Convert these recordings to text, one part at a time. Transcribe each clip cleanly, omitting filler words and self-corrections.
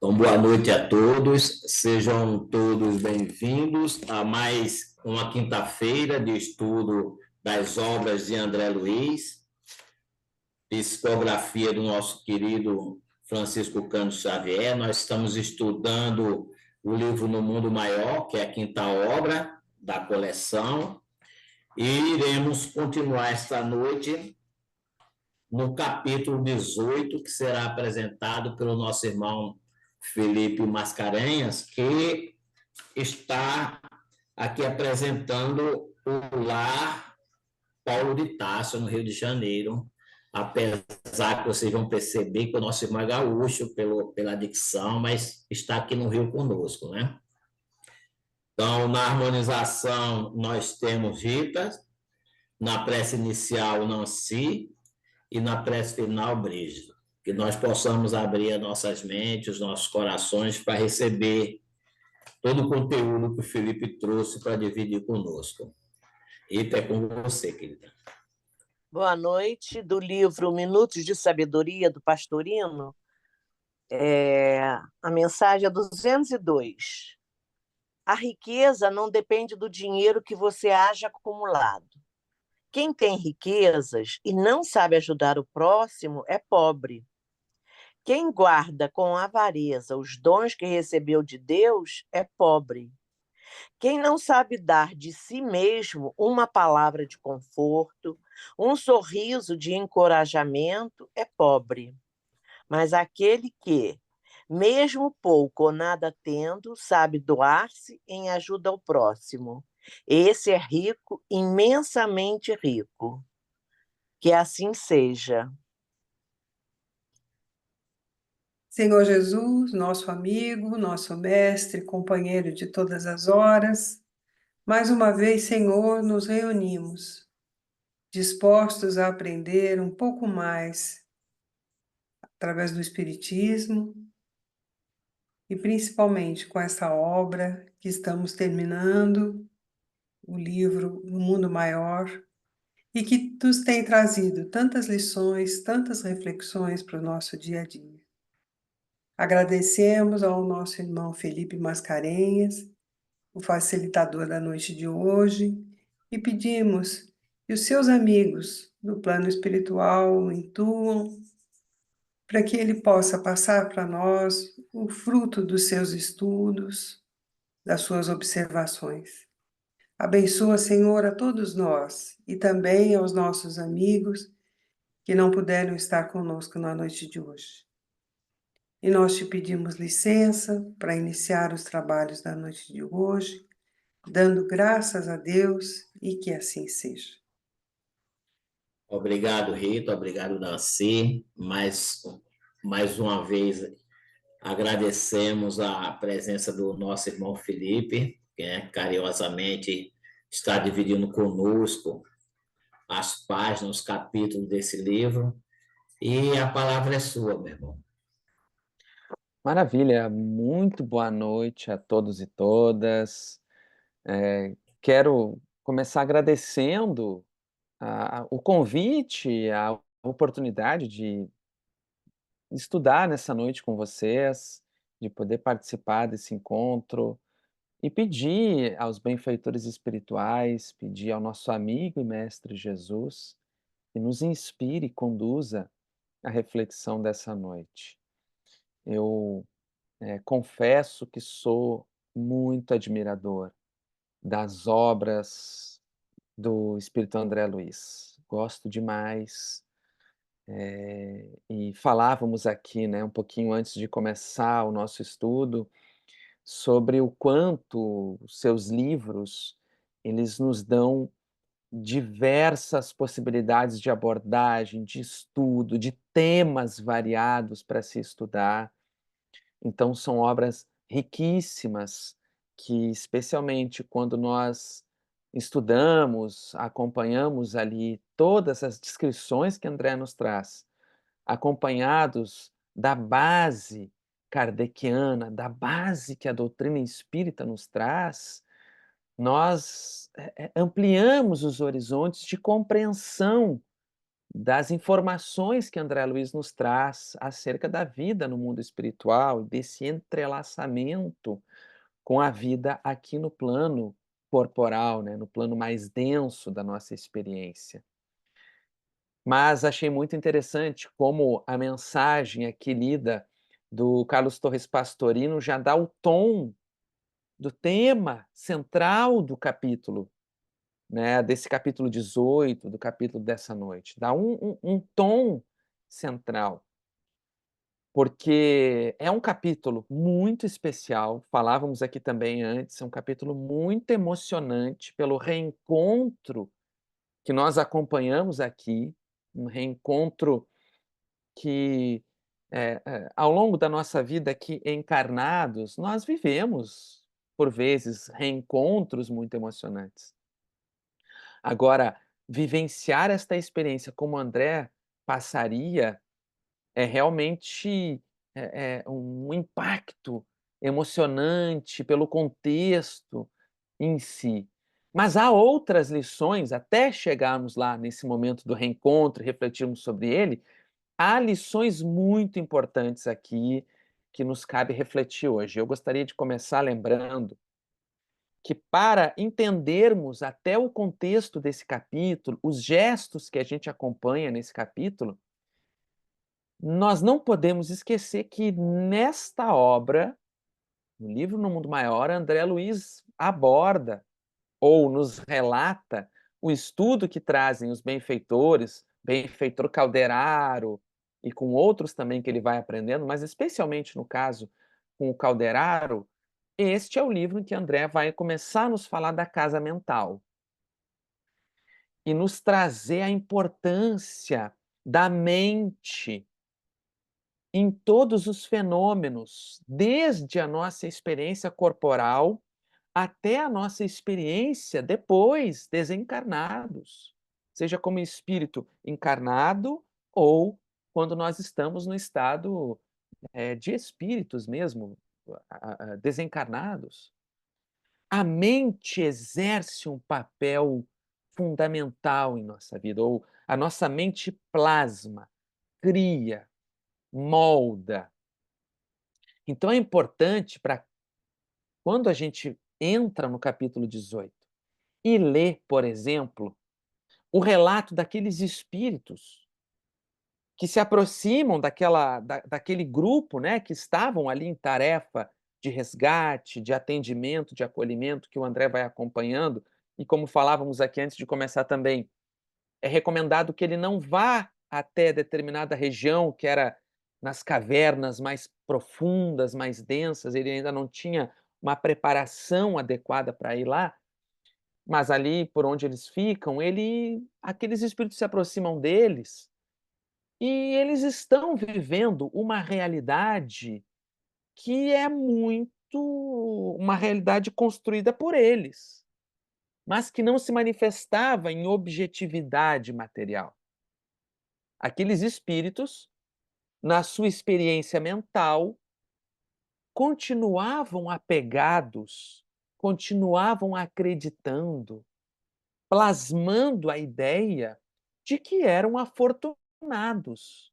Então, boa noite a todos, sejam todos bem-vindos a mais uma quinta-feira de estudo das obras de André Luiz, psicografia do nosso querido Francisco Cândido Xavier. Nós estamos estudando o livro No Mundo Maior, que é a quinta obra da coleção, e iremos continuar esta noite no capítulo 18, que será apresentado pelo nosso irmão Felipe Mascarenhas, que está aqui apresentando o Lar Paulo de Tarso, no Rio de Janeiro, apesar que vocês vão perceber que o nosso irmão é gaúcho pela dicção, mas está aqui no Rio conosco, né? Então, na harmonização, nós temos Rita, na prece inicial, Nancy, e na prece final, Brígido. Que nós possamos abrir as nossas mentes, os nossos corações para receber todo o conteúdo que o Felipe trouxe para dividir conosco. Rita, é com você, querida. Boa noite, do livro Minutos de Sabedoria, do Pastorino. A mensagem é 202. A riqueza não depende do dinheiro que você haja acumulado. Quem tem riquezas e não sabe ajudar o próximo é pobre. Quem guarda com avareza os dons que recebeu de Deus é pobre. Quem não sabe dar de si mesmo uma palavra de conforto, um sorriso de encorajamento, é pobre. Mas aquele que, mesmo pouco ou nada tendo, sabe doar-se em ajuda ao próximo, esse é rico, imensamente rico. Que assim seja. Senhor Jesus, nosso amigo, nosso mestre, companheiro de todas as horas, mais uma vez, Senhor, nos reunimos, dispostos a aprender um pouco mais através do Espiritismo e principalmente com essa obra que estamos terminando, o livro O Mundo Maior, e que nos tem trazido tantas lições, tantas reflexões para o nosso dia a dia. Agradecemos ao nosso irmão Felipe Mascarenhas, o facilitador da noite de hoje, e pedimos que os seus amigos do plano espiritual o intuam, para que ele possa passar para nós o fruto dos seus estudos, das suas observações. Abençoa, Senhor, a todos nós e também aos nossos amigos que não puderam estar conosco na noite de hoje. E nós te pedimos licença para iniciar os trabalhos da noite de hoje, dando graças a Deus e que assim seja. Obrigado, Rita, obrigado, Nancy. Mais uma vez, agradecemos a presença do nosso irmão Felipe, que carinhosamente está dividindo conosco as páginas, os capítulos desse livro. E a palavra é sua, meu irmão. Maravilha, muito boa noite a todos e todas. Quero começar agradecendo o convite, a oportunidade de estudar nessa noite com vocês, de poder participar desse encontro e pedir aos benfeitores espirituais, pedir ao nosso amigo e mestre Jesus que nos inspire e conduza a reflexão dessa noite. Eu confesso que sou muito admirador das obras do Espírito André Luiz. Gosto demais. E falávamos aqui, né, um pouquinho antes de começar o nosso estudo, sobre o quanto os seus livros, eles nos dão diversas possibilidades de abordagem, de estudo, de temas variados para se estudar. Então são obras riquíssimas que, especialmente quando nós estudamos, acompanhamos ali todas as descrições que André nos traz, acompanhados da base kardeciana, da base que a doutrina espírita nos traz, nós ampliamos os horizontes de compreensão das informações que André Luiz nos traz acerca da vida no mundo espiritual, desse entrelaçamento com a vida aqui no plano corporal, né, no plano mais denso da nossa experiência. Mas achei muito interessante como a mensagem aqui lida do Carlos Torres Pastorino já dá o tom do tema central do capítulo, né, desse capítulo 18, do capítulo dessa noite. Dá um tom central, porque é um capítulo muito especial, falávamos aqui também antes, é um capítulo muito emocionante pelo reencontro que nós acompanhamos aqui, um reencontro que, ao longo da nossa vida aqui encarnados, nós vivemos, por vezes, reencontros muito emocionantes. Agora, vivenciar esta experiência como André passaria é realmente um impacto emocionante pelo contexto em si. Mas há outras lições, até chegarmos lá nesse momento do reencontro e refletirmos sobre ele, há lições muito importantes aqui que nos cabe refletir hoje. Eu gostaria de começar lembrando que, para entendermos até o contexto desse capítulo, os gestos que a gente acompanha nesse capítulo, nós não podemos esquecer que nesta obra, no livro No Mundo Maior, André Luiz aborda ou nos relata o estudo que trazem os benfeitores, benfeitor Calderaro e com outros também que ele vai aprendendo, mas especialmente no caso com o Calderaro, este é o livro em que André vai começar a nos falar da casa mental e nos trazer a importância da mente em todos os fenômenos, desde a nossa experiência corporal até a nossa experiência depois, desencarnados, seja como espírito encarnado ou quando nós estamos no estado, de espíritos mesmo, desencarnados. A mente exerce um papel fundamental em nossa vida, ou a nossa mente plasma, cria, molda. Então é importante para quando a gente entra no capítulo 18 e lê, por exemplo, o relato daqueles espíritos que se aproximam daquele grupo, né, que estavam ali em tarefa de resgate, de atendimento, de acolhimento, que o André vai acompanhando, e como falávamos aqui antes de começar também, é recomendado que ele não vá até determinada região, que era nas cavernas mais profundas, mais densas, ele ainda não tinha uma preparação adequada para ir lá, mas ali por onde eles ficam, aqueles espíritos se aproximam deles e eles estão vivendo uma realidade que é muito uma realidade construída por eles, mas que não se manifestava em objetividade material. Aqueles espíritos, na sua experiência mental, continuavam apegados, continuavam acreditando, plasmando a ideia de que eram afortunados,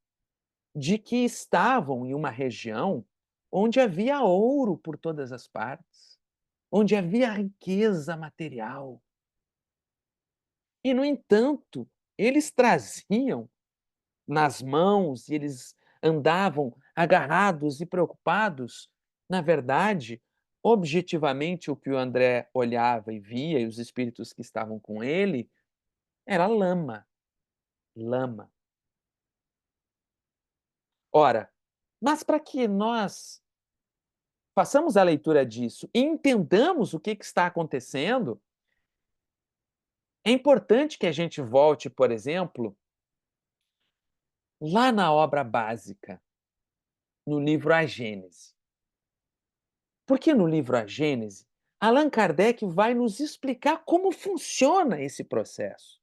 de que estavam em uma região onde havia ouro por todas as partes, onde havia riqueza material. E, no entanto, eles traziam nas mãos e eles andavam agarrados e preocupados. Na verdade, objetivamente, o que o André olhava e via, e os espíritos que estavam com ele, era lama, lama. Ora, mas para que nós façamos a leitura disso e entendamos o que está acontecendo, é importante que a gente volte, por exemplo, lá na obra básica, no livro A Gênese. Porque no livro A Gênese, Allan Kardec vai nos explicar como funciona esse processo.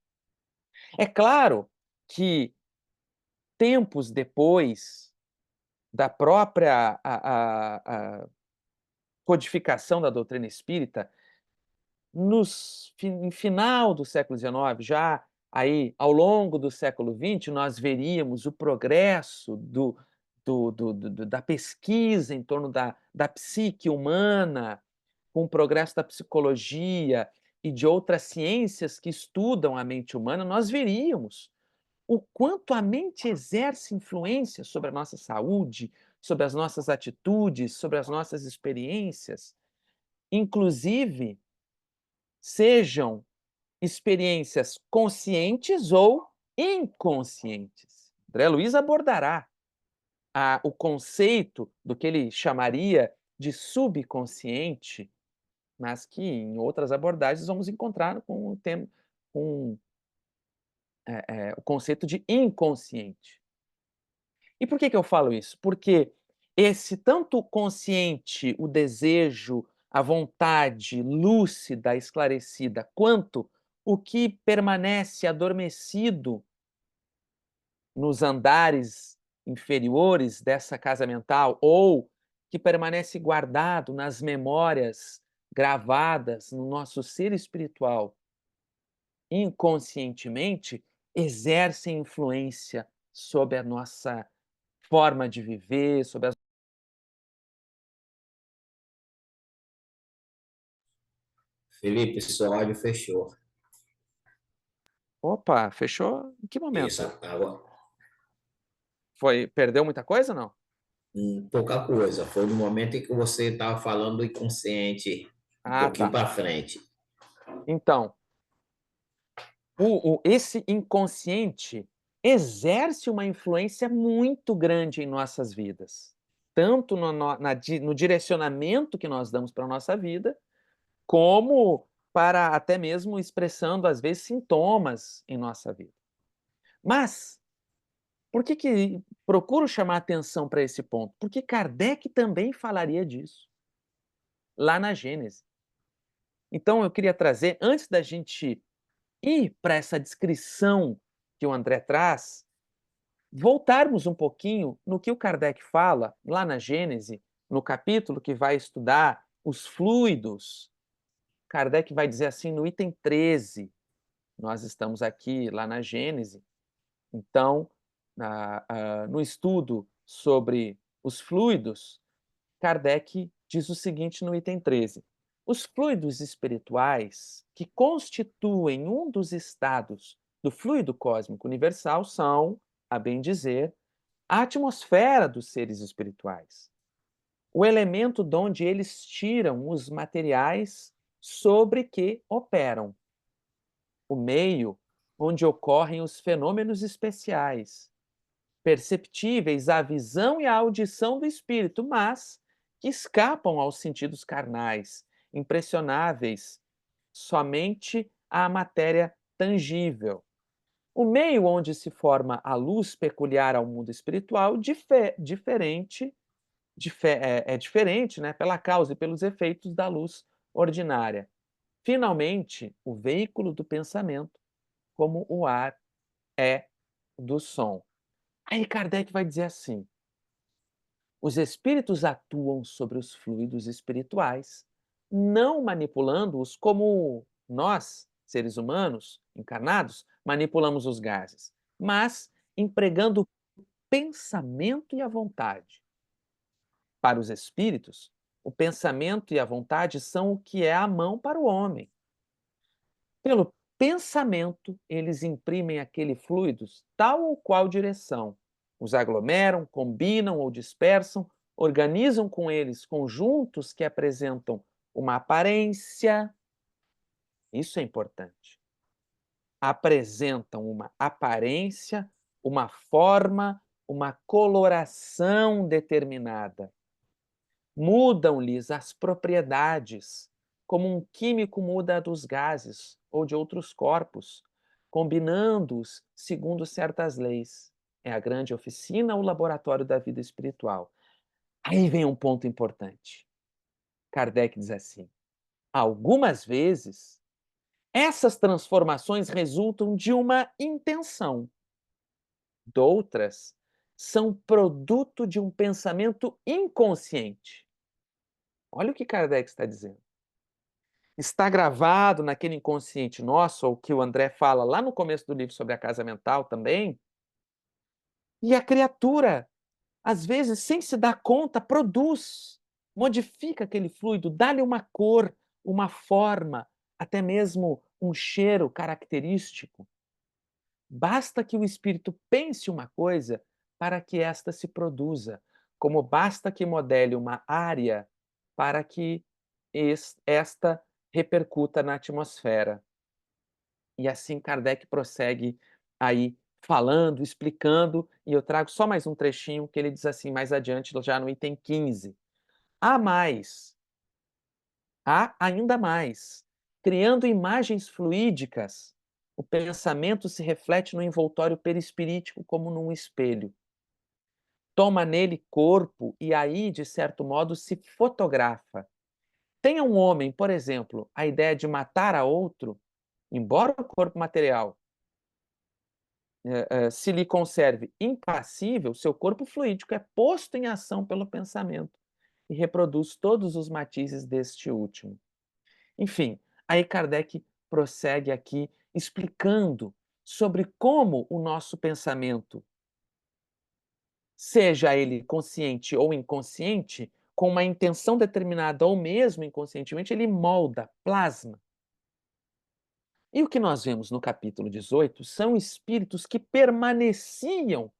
É claro que tempos depois da própria a codificação da doutrina espírita, em final do século XIX, já Aí, ao longo do século XX, nós veríamos o progresso da pesquisa em torno da psique humana, com o progresso da psicologia e de outras ciências que estudam a mente humana, nós veríamos o quanto a mente exerce influência sobre a nossa saúde, sobre as nossas atitudes, sobre as nossas experiências, inclusive sejam experiências conscientes ou inconscientes. André Luiz abordará o conceito do que ele chamaria de subconsciente, mas que em outras abordagens vamos encontrar com o conceito de inconsciente. E por que eu falo isso? Porque esse tanto o consciente, o desejo, a vontade lúcida, esclarecida, quanto o que permanece adormecido nos andares inferiores dessa casa mental ou que permanece guardado nas memórias gravadas no nosso ser espiritual inconscientemente, exercem influência sobre a nossa forma de viver, sobre as Felipe, seu áudio fechou. Opa, fechou? Em que Isso, momento? agora, Perdeu muita coisa, não? pouca coisa. Foi no momento em que você estava falando do inconsciente, um Ah, pouquinho tá. para frente. Então, esse inconsciente exerce uma influência muito grande em nossas vidas, tanto no direcionamento que nós damos para a nossa vida, como para até mesmo expressando, às vezes, sintomas em nossa vida. Mas, por que procuro chamar atenção para esse ponto? Porque Kardec também falaria disso, lá na Gênese. Então eu queria trazer, antes da gente ir para essa descrição que o André traz, voltarmos um pouquinho no que o Kardec fala lá na Gênese, no capítulo que vai estudar os fluidos. Kardec vai dizer assim no item 13, nós estamos aqui lá na Gênese, então, no estudo sobre os fluidos, Kardec diz o seguinte no item 13: os fluidos espirituais que constituem um dos estados do fluido cósmico universal são, a bem dizer, a atmosfera dos seres espirituais, o elemento de onde eles tiram os materiais sobre que operam, o meio onde ocorrem os fenômenos especiais, perceptíveis à visão e à audição do espírito, mas que escapam aos sentidos carnais, impressionáveis somente à matéria tangível. O meio onde se forma a luz peculiar ao mundo espiritual é diferente, né, pela causa e pelos efeitos da luz ordinária. Finalmente, o veículo do pensamento, como o ar é do som. Aí Kardec vai dizer assim: os espíritos atuam sobre os fluidos espirituais, não manipulando-os como nós, seres humanos encarnados, manipulamos os gases, mas empregando o pensamento e a vontade. Para os espíritos, o pensamento e a vontade são o que é a mão para o homem. Pelo pensamento, eles imprimem àquele fluidos tal ou qual direção, os aglomeram, combinam ou dispersam, organizam com eles conjuntos que apresentam uma aparência, isso é importante. Apresentam uma aparência, uma forma, uma coloração determinada. Mudam-lhes as propriedades, como um químico muda a dos gases ou de outros corpos, combinando-os segundo certas leis. É a grande oficina ou laboratório da vida espiritual. Aí vem um ponto importante. Kardec diz assim: algumas vezes, essas transformações resultam de uma intenção, doutras são produto de um pensamento inconsciente. Olha o que Kardec está dizendo. está gravado naquele inconsciente nosso, ou que o André fala lá no começo do livro sobre a casa mental também, e a criatura, às vezes, sem se dar conta, produz, modifica aquele fluido, dá-lhe uma cor, uma forma, até mesmo um cheiro característico. Basta que o espírito pense uma coisa para que esta se produza, como basta que modele uma área para que esta repercuta na atmosfera. E assim Kardec prossegue aí falando, explicando, e eu trago só mais um trechinho que ele diz assim mais adiante, já no item 15. Há mais, há ainda mais. Criando imagens fluídicas, o pensamento se reflete no envoltório perispirítico como num espelho. Toma nele corpo e aí, de certo modo, se fotografa. Tenha um homem, por exemplo, a ideia de matar a outro, embora o corpo material se lhe conserve impassível, seu corpo fluídico é posto em ação pelo pensamento e reproduz todos os matizes deste último. Enfim, aí Kardec prossegue aqui explicando sobre como o nosso pensamento, seja ele consciente ou inconsciente, com uma intenção determinada ou mesmo inconscientemente, ele molda, plasma. E o que nós vemos no capítulo 18 são espíritos que permaneciam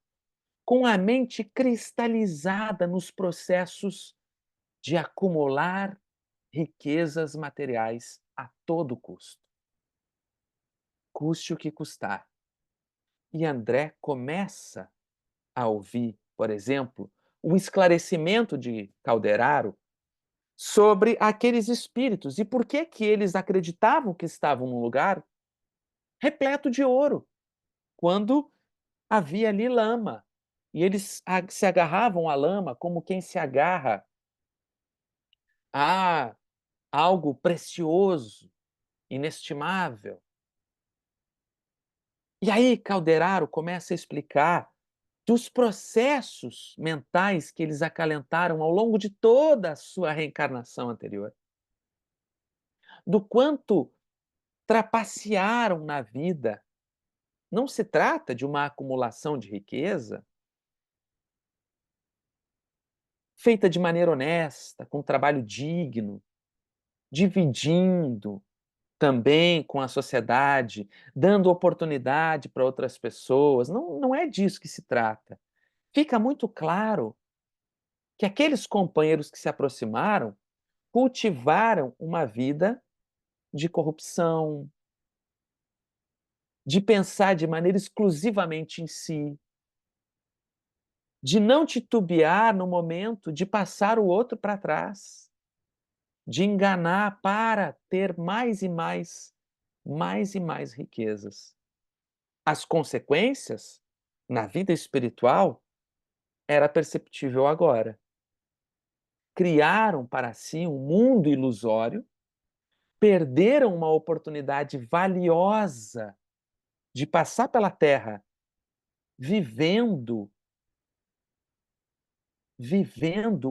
com a mente cristalizada nos processos de acumular riquezas materiais a todo custo. Custe o que custar. E André começa a ouvir, por exemplo, o esclarecimento de Calderaro sobre aqueles espíritos e por que que eles acreditavam que estavam num lugar repleto de ouro, quando havia ali lama. E eles se agarravam à lama como quem se agarra a algo precioso, inestimável. E aí Calderaro começa a explicar dos processos mentais que eles acalentaram ao longo de toda a sua reencarnação anterior. Do quanto trapacearam na vida. Não se trata de uma acumulação de riqueza feita de maneira honesta, com trabalho digno, dividindo também com a sociedade, dando oportunidade para outras pessoas. Não, não é disso que se trata. Fica muito claro que aqueles companheiros que se aproximaram cultivaram uma vida de corrupção, de pensar de maneira exclusivamente em si, de não titubear no momento de passar o outro para trás, de enganar para ter mais e mais riquezas. As consequências na vida espiritual era perceptível agora. Criaram para si um mundo ilusório, perderam uma oportunidade valiosa de passar pela Terra vivendo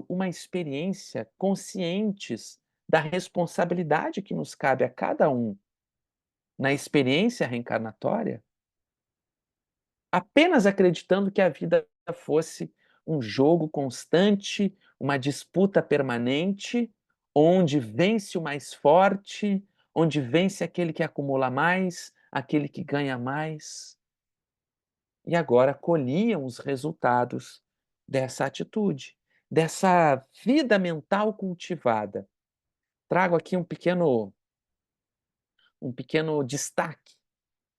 uma experiência conscientes da responsabilidade que nos cabe a cada um na experiência reencarnatória, apenas acreditando que a vida fosse um jogo constante, uma disputa permanente, onde vence o mais forte, onde vence aquele que acumula mais, aquele que ganha mais. E agora colhiam os resultados dessa atitude, dessa vida mental cultivada. Trago aqui um pequeno destaque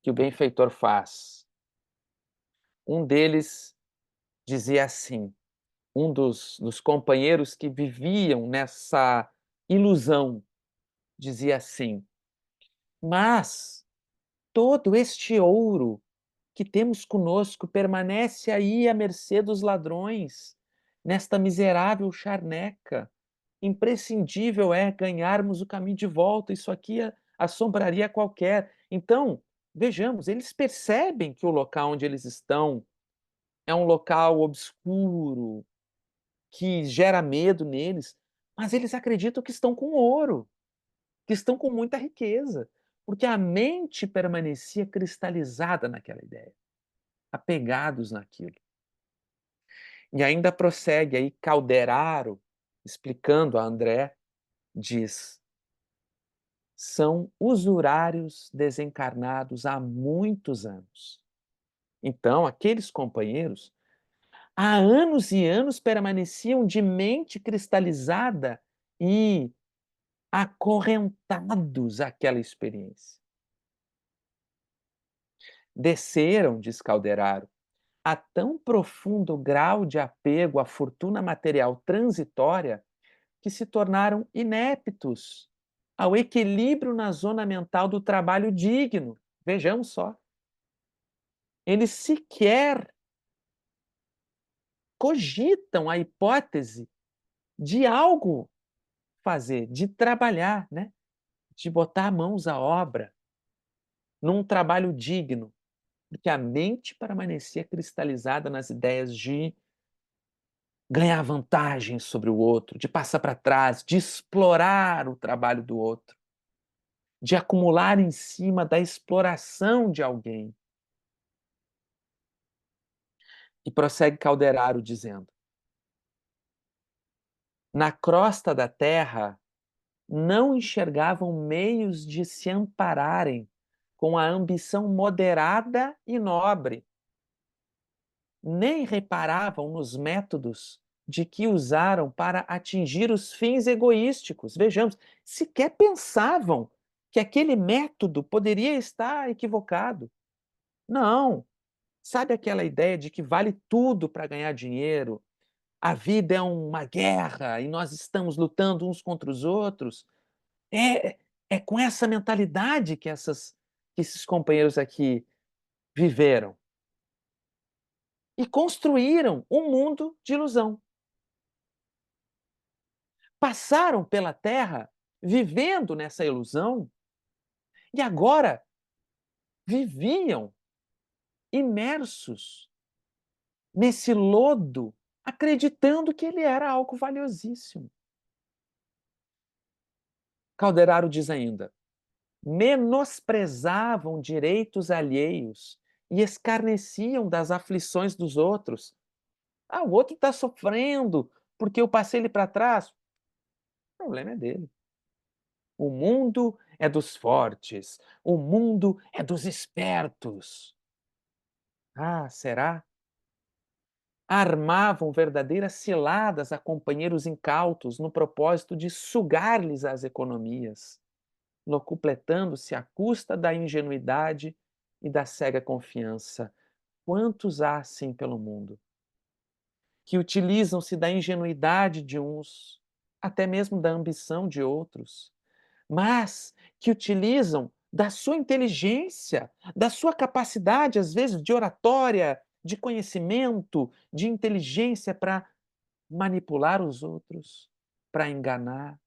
que o benfeitor faz. Um deles dizia assim, um dos companheiros que viviam nessa ilusão, dizia assim: mas todo este ouro que temos conosco permanece aí à mercê dos ladrões, nesta miserável charneca. Imprescindível é ganharmos o caminho de volta, isso aqui assombraria qualquer. Então, vejamos, eles percebem que o local onde eles estão é um local obscuro, que gera medo neles, mas eles acreditam que estão com ouro. que estão com muita riqueza, porque a mente permanecia cristalizada naquela ideia, apegados naquilo. E ainda prossegue aí Calderaro, explicando a André, diz: são usurários desencarnados há muitos anos. Então, aqueles companheiros, há anos e anos permaneciam de mente cristalizada e acorrentados àquela experiência. Desceram, diz Calderaro, a tão profundo grau de apego à fortuna material transitória que se tornaram ineptos ao equilíbrio na zona mental do trabalho digno. Vejamos só. Eles sequer cogitam a hipótese de algo fazer, de trabalhar, né? De botar mãos à obra num trabalho digno, porque a mente permanecia cristalizada nas ideias de ganhar vantagem sobre o outro, de passar para trás, de explorar o trabalho do outro, de acumular em cima da exploração de alguém. E prossegue Calderaro dizendo: na crosta da terra não enxergavam meios de se ampararem com a ambição moderada e nobre, nem reparavam nos métodos de que usaram para atingir os fins egoísticos. Vejamos, sequer pensavam que aquele método poderia estar equivocado. Não. Sabe aquela ideia de que vale tudo para ganhar dinheiro? A vida é uma guerra e nós estamos lutando uns contra os outros? É, é com essa mentalidade que esses companheiros aqui viveram e construíram um mundo de ilusão. Passaram pela Terra vivendo nessa ilusão e agora viviam imersos nesse lodo, acreditando que ele era algo valiosíssimo. Calderaro diz ainda: menosprezavam direitos alheios e escarneciam das aflições dos outros. Ah, o outro está sofrendo porque eu passei ele para trás. O problema é dele. O mundo é dos fortes, o mundo é dos espertos. Ah, será? Armavam verdadeiras ciladas a companheiros incautos no propósito de sugar-lhes as economias, locupletando-se à custa da ingenuidade e da cega confiança. Quantos há assim pelo mundo? Que utilizam-se da ingenuidade de uns, até mesmo da ambição de outros, mas que utilizam da sua inteligência, da sua capacidade, às vezes, de oratória, de conhecimento, de inteligência para manipular os outros, para enganar,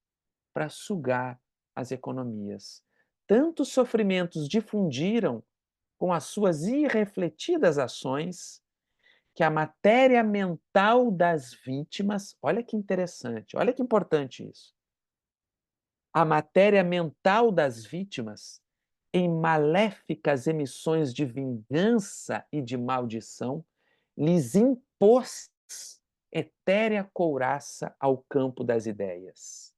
para sugar as economias. Tantos sofrimentos difundiram com as suas irrefletidas ações que a matéria mental das vítimas, olha que interessante, olha que importante isso. A matéria mental das vítimas, em maléficas emissões de vingança e de maldição, lhes impôs etérea couraça ao campo das ideias.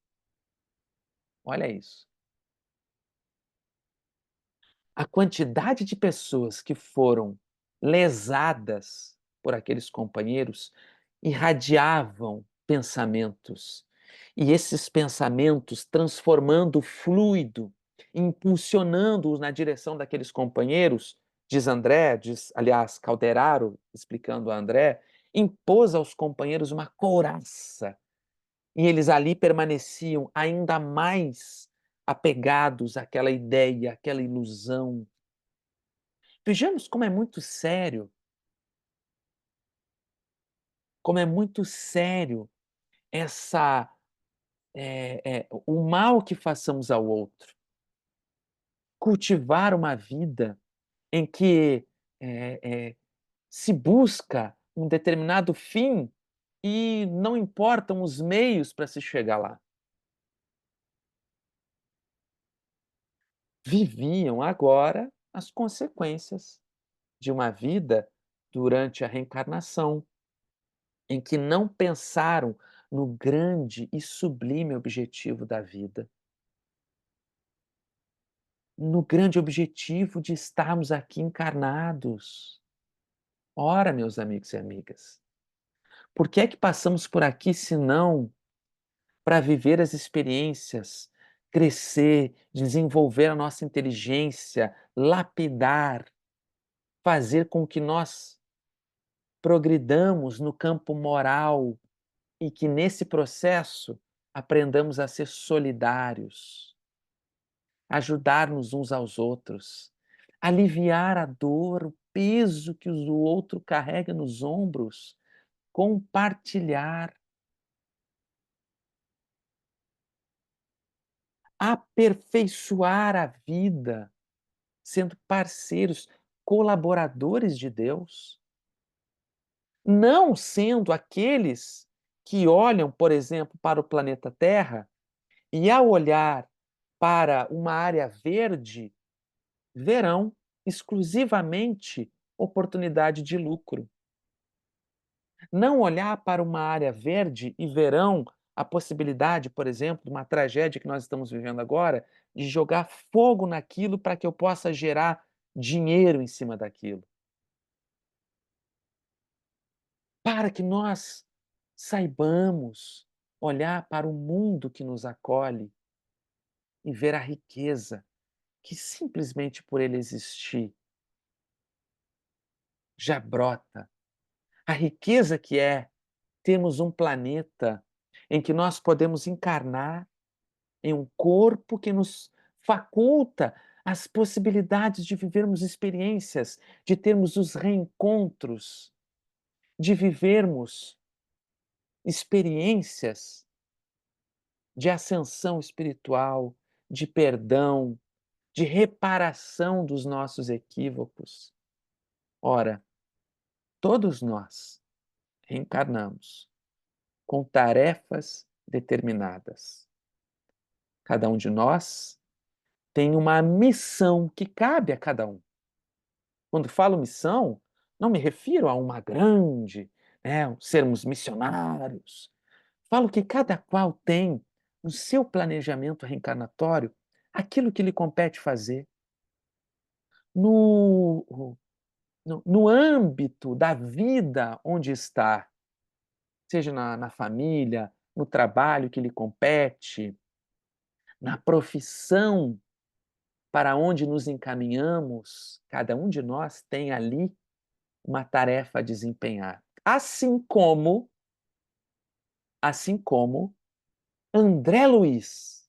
Olha isso. A quantidade de pessoas que foram lesadas por aqueles companheiros irradiavam pensamentos. E esses pensamentos, transformando o fluido, impulsionando-os na direção daqueles companheiros, diz André, diz, aliás, Calderaro, explicando a André, impôs aos companheiros uma couraça. E eles ali permaneciam ainda mais apegados àquela ideia, àquela ilusão. Vejamos como é muito sério essa o mal que façamos ao outro. Cultivar uma vida em que se busca um determinado fim e não importam os meios para se chegar lá. viviam agora as consequências de uma vida durante a reencarnação, em que não pensaram no grande e sublime objetivo da vida, no grande objetivo de estarmos aqui encarnados. Ora, meus amigos e amigas, por que é que passamos por aqui se não para viver as experiências, crescer, desenvolver a nossa inteligência, lapidar, fazer com que nós progridamos no campo moral e que nesse processo aprendamos a ser solidários, ajudar-nos uns aos outros, aliviar a dor, o peso que o outro carrega nos ombros, compartilhar, aperfeiçoar a vida, sendo parceiros, colaboradores de Deus, não sendo aqueles que olham, por exemplo, para o planeta Terra e, ao olhar para uma área verde, verão exclusivamente oportunidade de lucro. Não olhar para uma área verde e verão a possibilidade, por exemplo, de uma tragédia que nós estamos vivendo agora, de jogar fogo naquilo para que eu possa gerar dinheiro em cima daquilo. Para que nós saibamos olhar para o mundo que nos acolhe e ver a riqueza que simplesmente por ele existir já brota. A riqueza que é termos um planeta em que nós podemos encarnar em um corpo que nos faculta as possibilidades de vivermos experiências, de termos os reencontros, de vivermos experiências de ascensão espiritual, de perdão, de reparação dos nossos equívocos. Ora, todos nós reencarnamos com tarefas determinadas. Cada um de nós tem uma missão que cabe a cada um. Quando falo missão, não me refiro a uma grande, sermos missionários. Falo que cada qual tem no seu planejamento reencarnatório aquilo que lhe compete fazer. No, no âmbito da vida onde está, seja na família, no trabalho que lhe compete, na profissão para onde nos encaminhamos, cada um de nós tem ali uma tarefa a desempenhar. Assim como André Luiz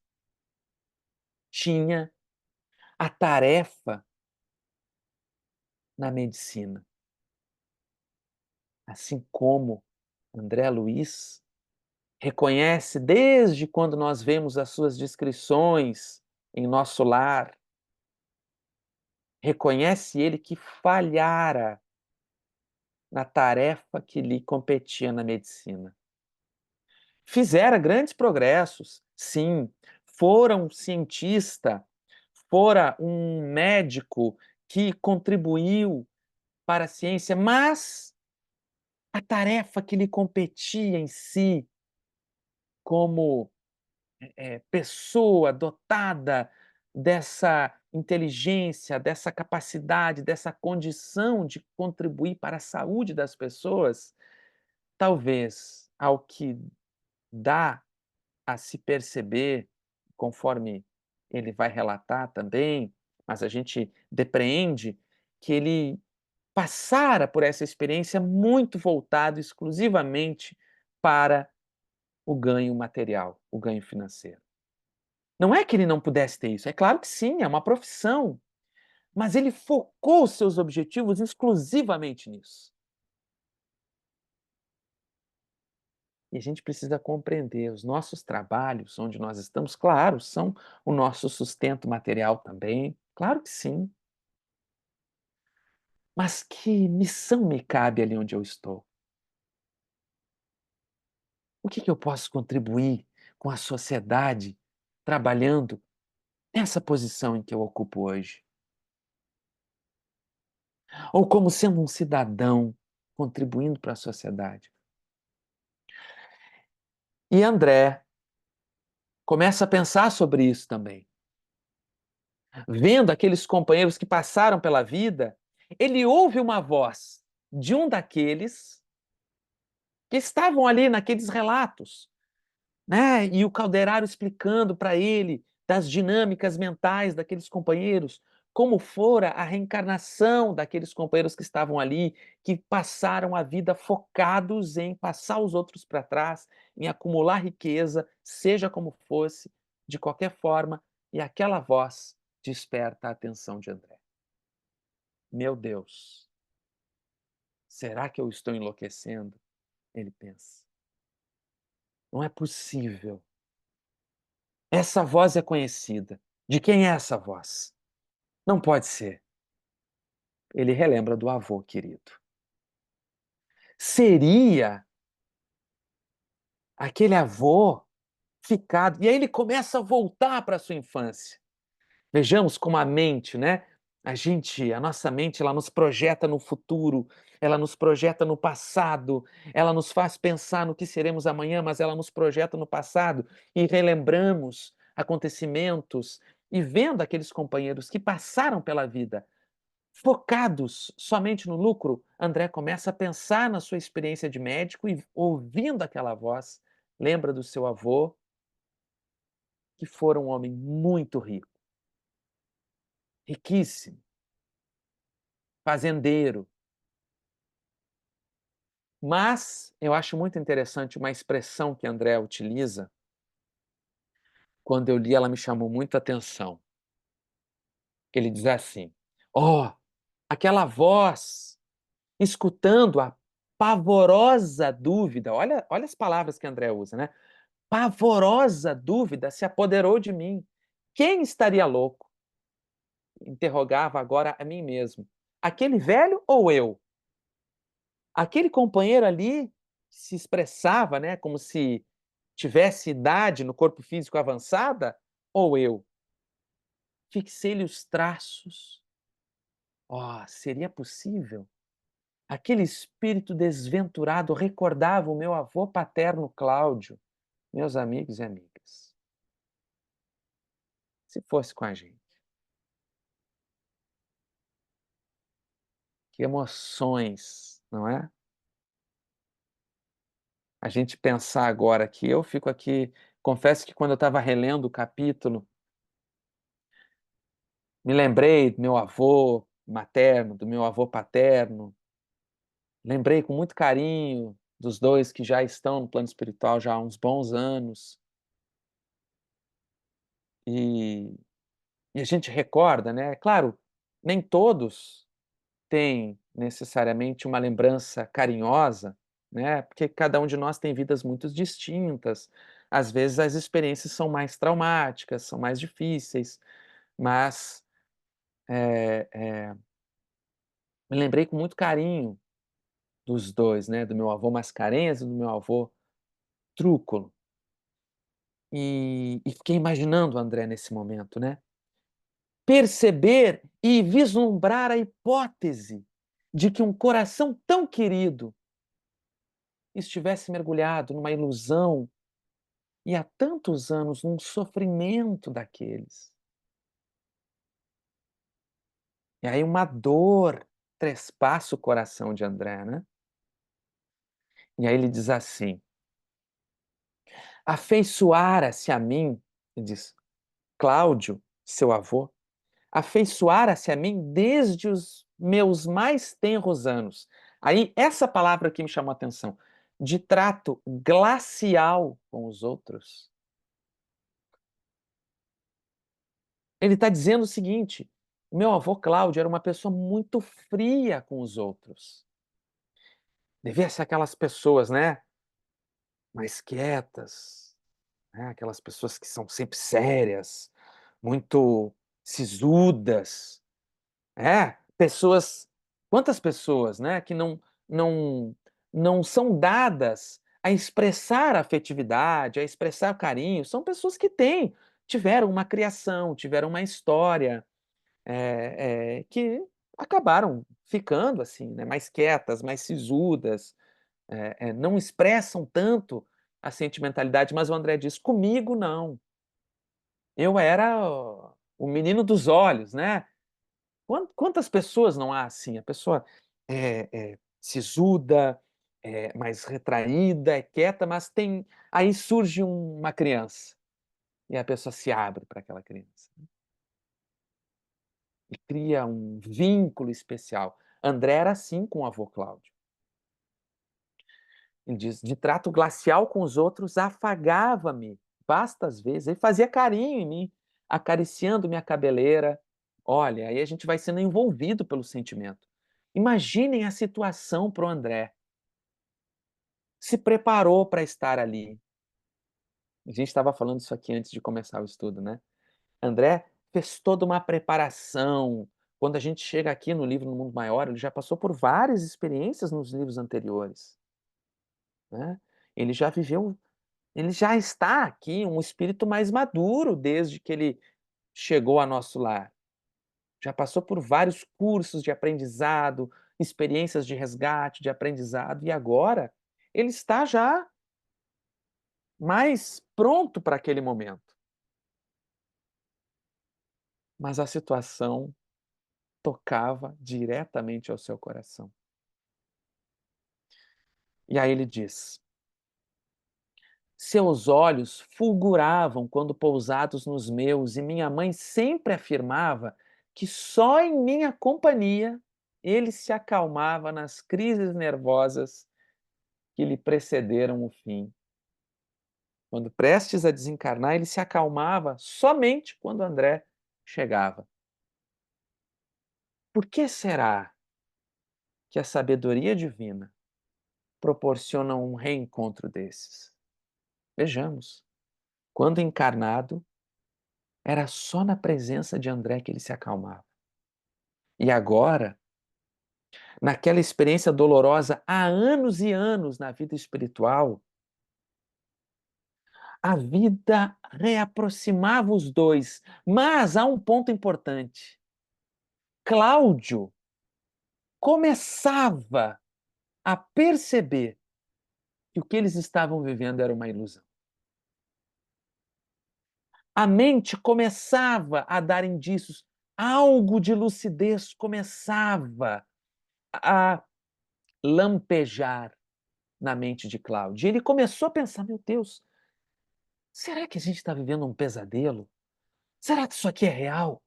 tinha a tarefa na medicina. Assim como André Luiz reconhece desde quando nós vemos as suas descrições em nosso lar, reconhece ele que falhara na tarefa que lhe competia na medicina. Fizera grandes progressos, sim, fora um cientista, fora um médico que contribuiu para a ciência, mas a tarefa que lhe competia em si, como pessoa dotada dessa inteligência, dessa capacidade, dessa condição de contribuir para a saúde das pessoas, talvez, ao que dá a se perceber, conforme ele vai relatar também, mas a gente depreende que ele passara por essa experiência muito voltado exclusivamente para o ganho material, o ganho financeiro. Não é que ele não pudesse ter isso, é claro que sim, é uma profissão, mas ele focou os seus objetivos exclusivamente nisso. E a gente precisa compreender, os nossos trabalhos, onde nós estamos, claro, são o nosso sustento material também, claro que sim. Mas que missão me cabe ali onde eu estou? O que eu posso contribuir com a sociedade trabalhando nessa posição em que eu ocupo hoje? Ou como sendo um cidadão contribuindo para a sociedade? E André começa a pensar sobre isso também. Vendo aqueles companheiros que passaram pela vida, ele ouve uma voz de um daqueles que estavam ali naqueles relatos, né? E o Calderaro explicando para ele das dinâmicas mentais daqueles companheiros, como fora a reencarnação daqueles companheiros que estavam ali, que passaram a vida focados em passar os outros para trás, em acumular riqueza, seja como fosse, de qualquer forma, e aquela voz desperta a atenção de André. Meu Deus, será que eu estou enlouquecendo? Ele pensa. Não é possível. Essa voz é conhecida. De quem é essa voz? Não pode ser. Ele relembra do avô querido. Seria aquele avô ficado. E aí ele começa a voltar para a sua infância. Vejamos como a mente, né? A nossa mente, ela nos projeta no futuro, ela nos projeta no passado, ela nos faz pensar no que seremos amanhã, mas ela nos projeta no passado e relembramos acontecimentos e vendo aqueles companheiros que passaram pela vida focados somente no lucro, André começa a pensar na sua experiência de médico e ouvindo aquela voz, lembra do seu avô, que fora um homem muito rico, riquíssimo, fazendeiro. Mas eu acho muito interessante uma expressão que André utiliza. Quando eu li, ela me chamou muito a atenção. Ele diz assim: "Oh, aquela voz, escutando a pavorosa dúvida", olha as palavras que André usa, né? "Pavorosa dúvida se apoderou de mim. Quem estaria louco?" Interrogava agora a mim mesmo. Aquele velho ou eu? Aquele companheiro ali se expressava, né, como se tivesse idade no corpo físico avançada, ou eu? Fixei-lhe os traços. Oh, seria possível? Aquele espírito desventurado recordava o meu avô paterno Cláudio, meus amigos e amigas. Se fosse com a gente. Que emoções, não é? A gente pensar agora que eu fico aqui, confesso que quando eu estava relendo o capítulo, me lembrei do meu avô materno, do meu avô paterno, lembrei com muito carinho dos dois que já estão no plano espiritual já há uns bons anos. E a gente recorda, né, claro, nem todos têm necessariamente uma lembrança carinhosa, né, porque cada um de nós tem vidas muito distintas, às vezes as experiências são mais traumáticas, são mais difíceis, mas, me lembrei com muito carinho dos 2, né, do meu avô Mascarenhas e do meu avô Trúculo. E fiquei imaginando o André nesse momento, né, perceber e vislumbrar a hipótese de que um coração tão querido estivesse mergulhado numa ilusão e há tantos anos num sofrimento daqueles. E aí uma dor trespassa o coração de André, né. E aí ele diz assim: "Afeiçoara-se a mim", ele diz, "Cláudio, seu avô, afeiçoara-se a mim desde os meus mais tenros anos". Aí essa palavra que me chamou a atenção, de trato glacial com os outros. Ele está dizendo o seguinte: o meu avô Cláudio era uma pessoa muito fria com os outros. Devia ser aquelas pessoas, né, mais quietas, né, aquelas pessoas que são sempre sérias, muito sisudas. É, pessoas, quantas pessoas, né, que não não são dadas a expressar afetividade, a expressar carinho, são pessoas que têm tiveram uma criação, tiveram uma história, que acabaram ficando assim, né, mais quietas, mais sisudas, não expressam tanto a sentimentalidade, mas o André diz: "Comigo não, eu era o menino dos olhos", né. Quantas pessoas não há assim? A pessoa é sisuda, é mais retraída, é quieta, mas aí surge uma criança, e a pessoa se abre para aquela criança, né, e cria um vínculo especial. André era assim com o avô Cláudio. Ele diz: "De trato glacial com os outros, afagava-me vastas vezes", ele fazia carinho em mim, acariciando minha cabeleira. Olha, aí a gente vai sendo envolvido pelo sentimento. Imaginem a situação para o André. Se preparou para estar ali. A gente estava falando isso aqui antes de começar o estudo, né. André fez toda uma preparação. Quando a gente chega aqui no livro No Mundo Maior, ele já passou por várias experiências nos livros anteriores, né. Ele já viveu Ele já está aqui um espírito mais maduro desde que ele chegou a nosso lar. Já passou por vários cursos de aprendizado, experiências de resgate, de aprendizado, e agora ele está já mais pronto para aquele momento. Mas a situação tocava diretamente ao seu coração. E aí ele diz: "Seus olhos fulguravam quando pousados nos meus, e minha mãe sempre afirmava que só em minha companhia ele se acalmava nas crises nervosas que lhe precederam o fim. Quando prestes a desencarnar, ele se acalmava somente quando André chegava. Por que será que a sabedoria divina proporciona um reencontro desses? Vejamos. Quando encarnado, era só na presença de André que ele se acalmava. E agora, naquela experiência dolorosa há anos e anos na vida espiritual, a vida reaproximava os dois. Mas há um ponto importante. Cláudio começava a perceber que o que eles estavam vivendo era uma ilusão. A mente começava a dar indícios, algo de lucidez começava a lampejar na mente de Cláudio. E ele começou a pensar: meu Deus, será que a gente está vivendo um pesadelo? Será que isso aqui é real?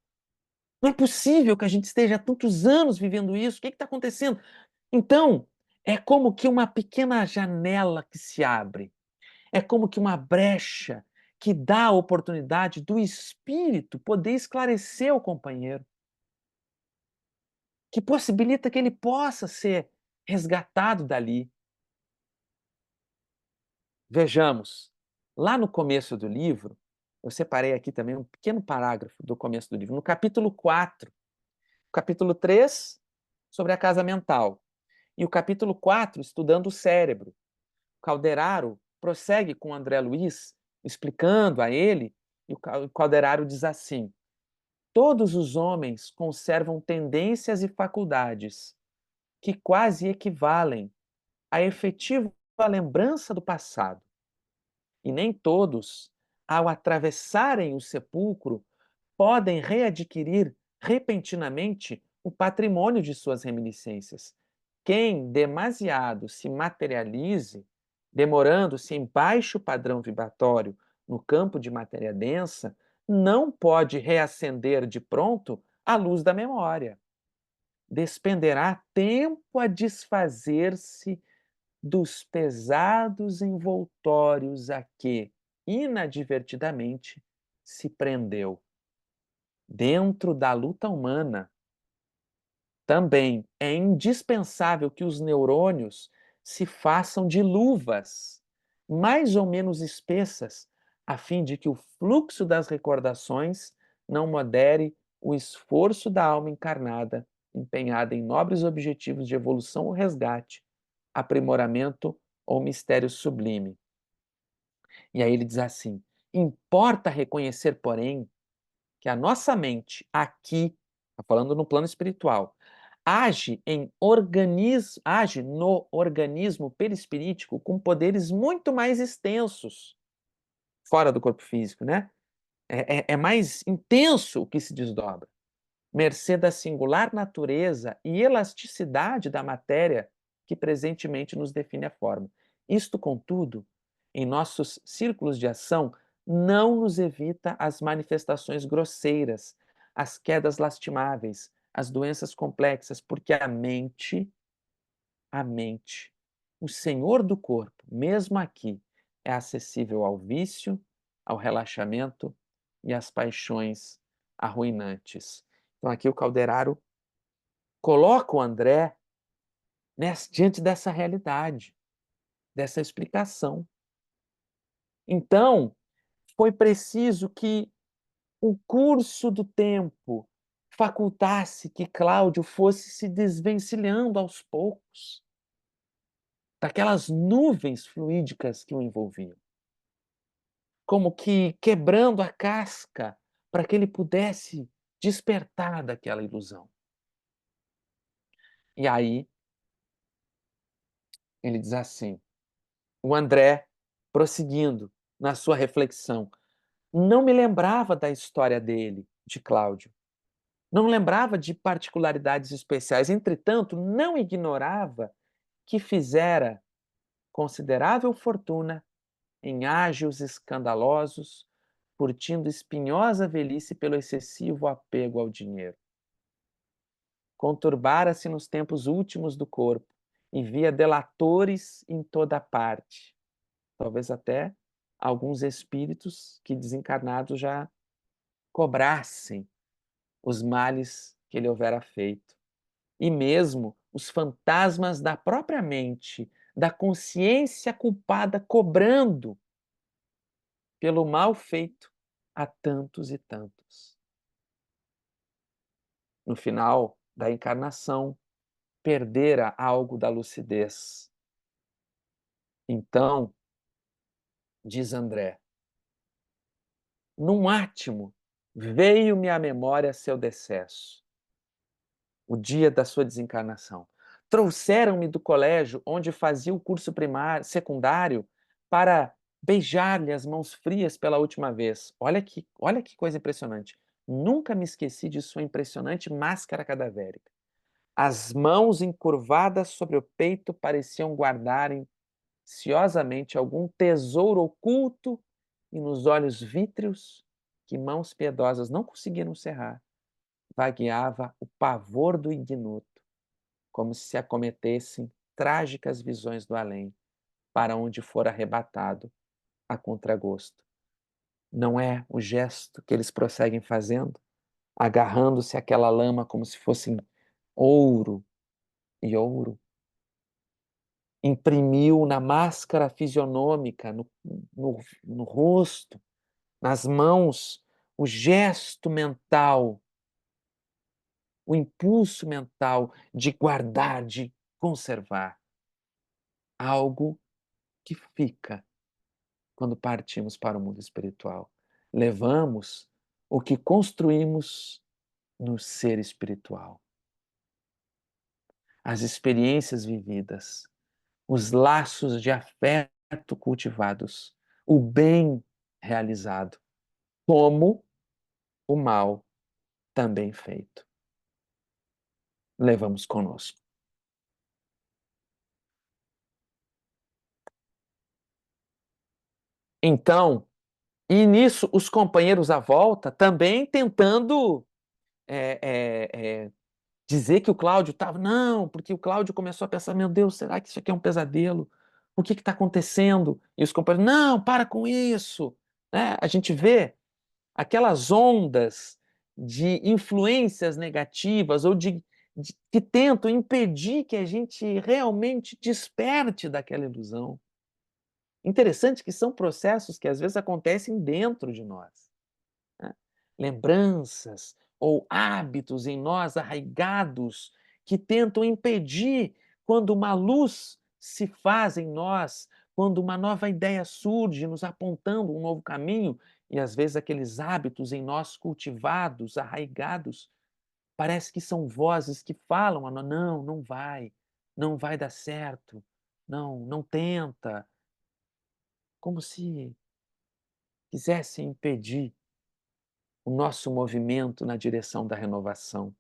Não é possível que a gente esteja há tantos anos vivendo isso. O que está acontecendo? Então, é como que uma pequena janela que se abre. É como que uma brecha que dá a oportunidade do espírito poder esclarecer o companheiro, que possibilita que ele possa ser resgatado dali. Vejamos, lá no começo do livro, eu separei aqui também um pequeno parágrafo do começo do livro, no capítulo 4, capítulo 3, sobre a casa mental, e o capítulo 4, estudando o cérebro. Calderaro prossegue com André Luiz, explicando a ele, e o Calderaro diz assim: todos os homens conservam tendências e faculdades que quase equivalem à efetiva lembrança do passado. E nem todos, ao atravessarem o sepulcro, podem readquirir repentinamente o patrimônio de suas reminiscências. Quem demasiado se materialize, demorando-se em baixo padrão vibratório no campo de matéria densa, não pode reacender de pronto a luz da memória. Despenderá tempo a desfazer-se dos pesados envoltórios a que, inadvertidamente, se prendeu. Dentro da luta humana, também é indispensável que os neurônios se façam de luvas, mais ou menos espessas, a fim de que o fluxo das recordações não modere o esforço da alma encarnada, empenhada em nobres objetivos de evolução ou resgate, aprimoramento ou mistério sublime. E aí ele diz assim: Importa reconhecer, porém, que a nossa mente aqui, tá falando no plano espiritual, age no organismo perispirítico com poderes muito mais extensos, fora do corpo físico, né? É mais intenso o que se desdobra, mercê da singular natureza e elasticidade da matéria que presentemente nos define a forma. Isto, contudo, em nossos círculos de ação, não nos evita as manifestações grosseiras, as quedas lastimáveis, as doenças complexas, porque a mente, o senhor do corpo, mesmo aqui, é acessível ao vício, ao relaxamento e às paixões arruinantes. Então, aqui o Calderaro coloca o André diante dessa realidade, dessa explicação. Então, foi preciso que o curso do tempo facultasse que Cláudio fosse se desvencilhando aos poucos daquelas nuvens fluídicas que o envolviam, como que quebrando a casca para que ele pudesse despertar daquela ilusão. E aí, ele diz assim, o André, prosseguindo na sua reflexão, não me lembrava da história dele, de Cláudio. Não lembrava de particularidades especiais, entretanto, não ignorava que fizera considerável fortuna em ágios escandalosos, curtindo espinhosa velhice pelo excessivo apego ao dinheiro. Conturbara-se nos tempos últimos do corpo e via delatores em toda parte, talvez até alguns espíritos que desencarnados já cobrassem os males que ele houvera feito. E mesmo os fantasmas da própria mente, da consciência culpada, cobrando pelo mal feito a tantos e tantos. No final da encarnação, perdera algo da lucidez. Então, diz André, num átimo veio-me à memória seu decesso, o dia da sua desencarnação. Trouxeram-me do colégio onde fazia o curso primário, secundário, para beijar-lhe as mãos frias pela última vez. Olha que coisa impressionante. Nunca me esqueci de sua impressionante máscara cadavérica. As mãos encurvadas sobre o peito pareciam guardarem ciosamente algum tesouro oculto e nos olhos vítreos, que mãos piedosas não conseguiram cerrar, vagueava o pavor do ignoto, como se acometessem trágicas visões do além, para onde fora arrebatado a contragosto. Não é o gesto que eles prosseguem fazendo, agarrando-se àquela lama como se fossem ouro e ouro? Imprimiu na máscara fisionômica, no rosto, nas mãos, o gesto mental, o impulso mental de guardar, de conservar algo que fica quando partimos para o mundo espiritual. Levamos o que construímos no ser espiritual. As experiências vividas, os laços de afeto cultivados, o bem realizado, como o mal também feito. Levamos conosco. Então, e nisso os companheiros à volta também tentando dizer que o Cláudio estava. Não, porque o Cláudio começou a pensar: meu Deus, será que isso aqui é um pesadelo? O que está acontecendo? E os companheiros: não, para com isso. Né? A gente vê aquelas ondas de influências negativas ou que tentam impedir que a gente realmente desperte daquela ilusão. Interessante que são processos que às vezes acontecem dentro de nós. Né? Lembranças ou hábitos em nós arraigados que tentam impedir quando uma luz se faz em nós, quando uma nova ideia surge, nos apontando um novo caminho, e às vezes aqueles hábitos em nós cultivados, arraigados, parece que são vozes que falam a nós: "Não, não vai dar certo, não, não tenta", como se quisessem impedir o nosso movimento na direção da renovação.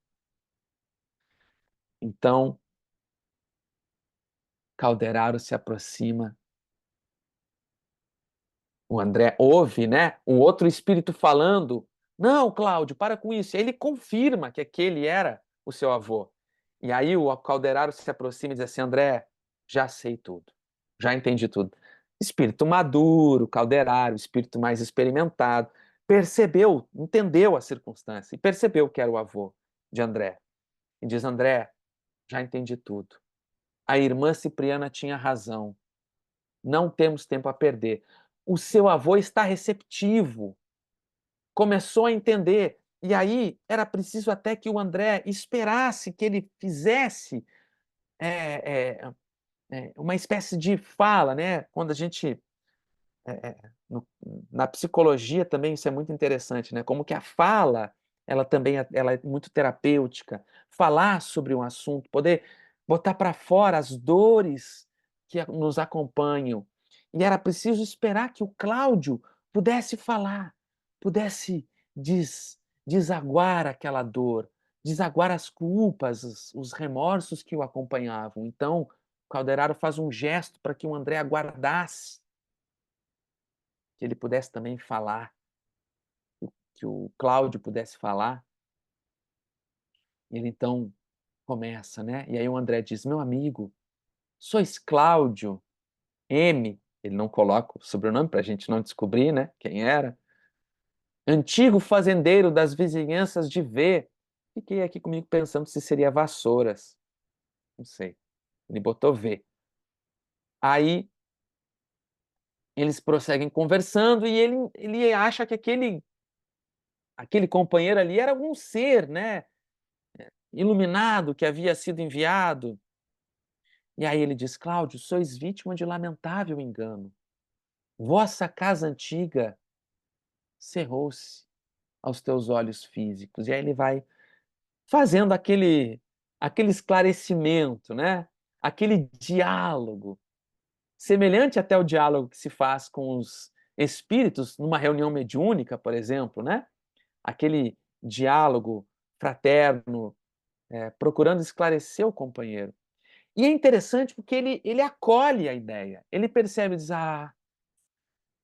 Então, Calderaro se aproxima, o André ouve, né, um outro espírito falando: "Não, Cláudio, para com isso". E aí ele confirma que aquele era o seu avô. E aí o Calderaro se aproxima e diz assim: "André, já sei tudo, já entendi tudo". Espírito maduro, Calderaro, espírito mais experimentado, percebeu, entendeu a circunstância e percebeu que era o avô de André. E diz: "André, já entendi tudo. A irmã Cipriana tinha razão. Não temos tempo a perder. O seu avô está receptivo, começou a entender. E aí era preciso até que o André esperasse que ele fizesse uma espécie de fala, né? Quando a gente no na psicologia também isso é muito interessante, né, como que a fala, ela também ela é muito terapêutica. Falar sobre um assunto, poder botar para fora as dores que nos acompanham. E era preciso esperar que o Cláudio pudesse falar, pudesse desaguar aquela dor, desaguar as culpas, os remorsos que o acompanhavam. Então, o Calderaro faz um gesto para que o André aguardasse que ele pudesse também falar, que o Cláudio pudesse falar. E ele então começa, né, e aí o André diz: "Meu amigo, sois Cláudio M", ele não coloca o sobrenome para a gente não descobrir, né, quem era, "antigo fazendeiro das vizinhanças de V". Fiquei aqui comigo pensando se seria Vassouras, não sei, ele botou V. Aí eles prosseguem conversando e ele acha que aquele companheiro ali era algum ser, né, iluminado que havia sido enviado. E aí ele diz: "Cláudio, sois vítima de lamentável engano. Vossa casa antiga cerrou-se aos teus olhos físicos". E aí ele vai fazendo aquele esclarecimento, né, aquele diálogo, semelhante até ao diálogo que se faz com os espíritos numa reunião mediúnica, por exemplo, né, aquele diálogo fraterno, procurando esclarecer o companheiro. E é interessante porque ele acolhe a ideia, ele percebe e diz: "Ah",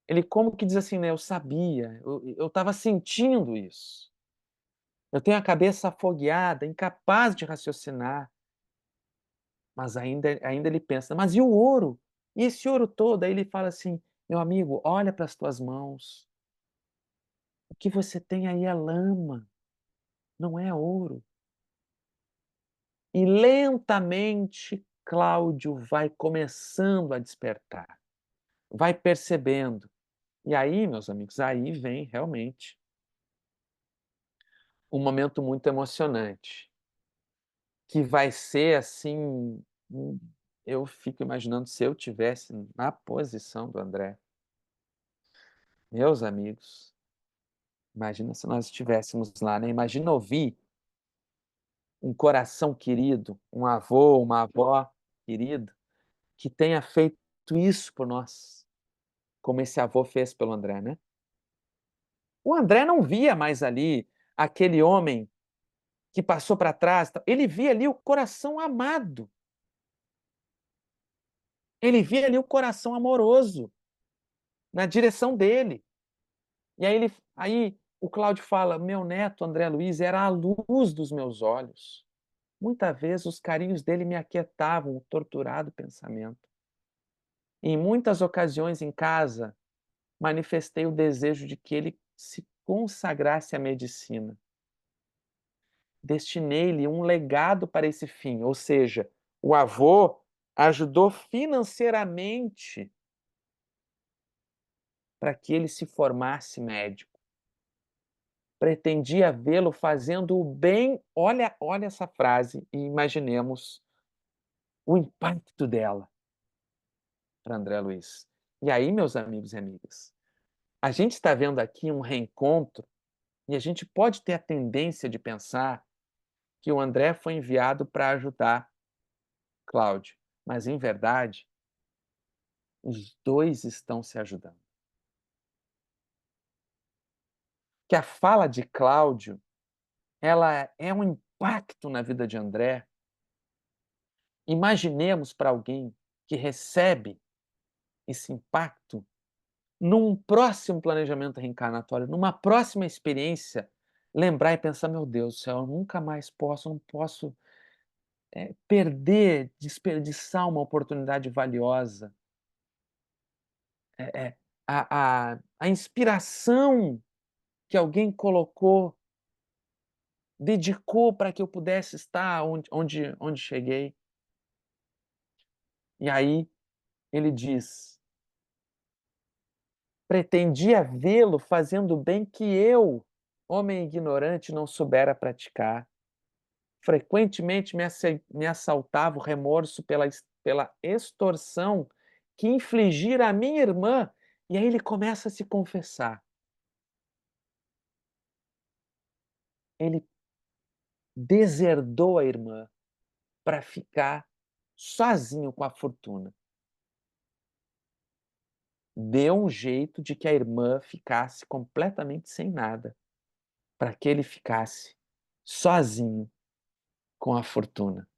ele como que diz assim, né: "Eu sabia, eu estava sentindo isso. Eu tenho a cabeça afogueada, incapaz de raciocinar", mas ainda ele pensa: "Mas e o ouro? E esse ouro todo?" Aí ele fala assim: "Meu amigo, olha para as tuas mãos, o que você tem aí é lama, não é ouro". E lentamente Cláudio vai começando a despertar, vai percebendo. E aí, meus amigos, aí vem realmente um momento muito emocionante, que vai ser assim, eu fico imaginando se eu tivesse na posição do André, meus amigos, imagina se nós estivéssemos lá, né, imagina ouvir um coração querido, um avô, uma avó querido, que tenha feito isso por nós, como esse avô fez pelo André, né. O André não via mais ali aquele homem que passou para trás, ele via ali o coração amado, ele via ali o coração amoroso na direção dele. E aí o Cláudio fala: "Meu neto André Luiz era a luz dos meus olhos. Muita vez os carinhos dele me aquietavam o torturado pensamento. Em muitas ocasiões em casa, manifestei o desejo de que ele se consagrasse à medicina. Destinei-lhe um legado para esse fim", ou seja, o avô ajudou financeiramente para que ele se formasse médico. Pretendia vê-lo fazendo o bem, olha essa frase e imaginemos o impacto dela. para André Luiz. E aí, meus amigos e amigas, a gente está vendo aqui um reencontro e a gente pode ter a tendência de pensar que o André foi enviado para ajudar Cláudio, mas em verdade, os dois estão se ajudando. Que a fala de Cláudio, ela é um impacto na vida de André. Imaginemos para alguém que recebe esse impacto num próximo planejamento reencarnatório, numa próxima experiência, lembrar e pensar: meu Deus do céu, eu nunca mais não posso perder, desperdiçar uma oportunidade valiosa. A inspiração que alguém colocou, dedicou para que eu pudesse estar onde cheguei. E aí ele diz: pretendia vê-lo fazendo o bem que eu, homem ignorante, não soubera praticar. Frequentemente me assaltava o remorso pela extorsão que infligira à minha irmã. E aí ele começa a se confessar. Ele deserdou a irmã para ficar sozinho com a fortuna. Deu um jeito de que a irmã ficasse completamente sem nada, para que ele ficasse sozinho com a fortuna.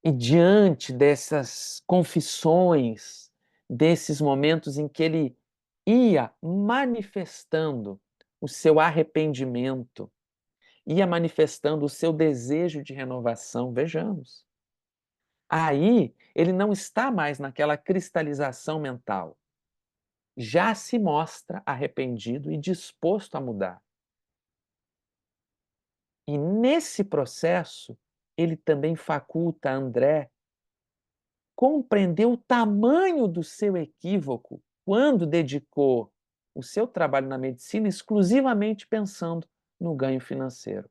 E diante dessas confissões, desses momentos em que ele ia manifestando o seu arrependimento, ia manifestando o seu desejo de renovação, vejamos. Aí ele não está mais naquela cristalização mental. Já se mostra arrependido e disposto a mudar. E nesse processo, ele também faculta a André compreender o tamanho do seu equívoco quando dedicou o seu trabalho na medicina exclusivamente pensando no ganho financeiro.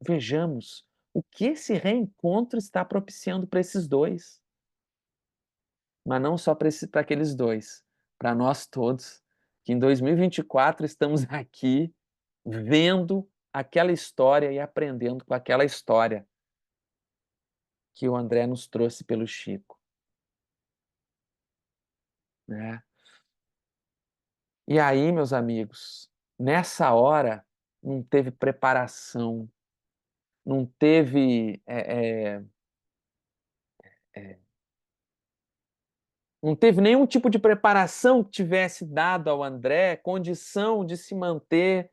Vejamos o que esse reencontro está propiciando para esses dois. Mas não só para aqueles dois, para nós todos, que em 2024 estamos aqui vendo aquela história e aprendendo com aquela história que o André nos trouxe pelo Chico, né? E aí, meus amigos, nessa hora não teve preparação, não teve, não teve nenhum tipo de preparação que tivesse dado ao André condição de se manter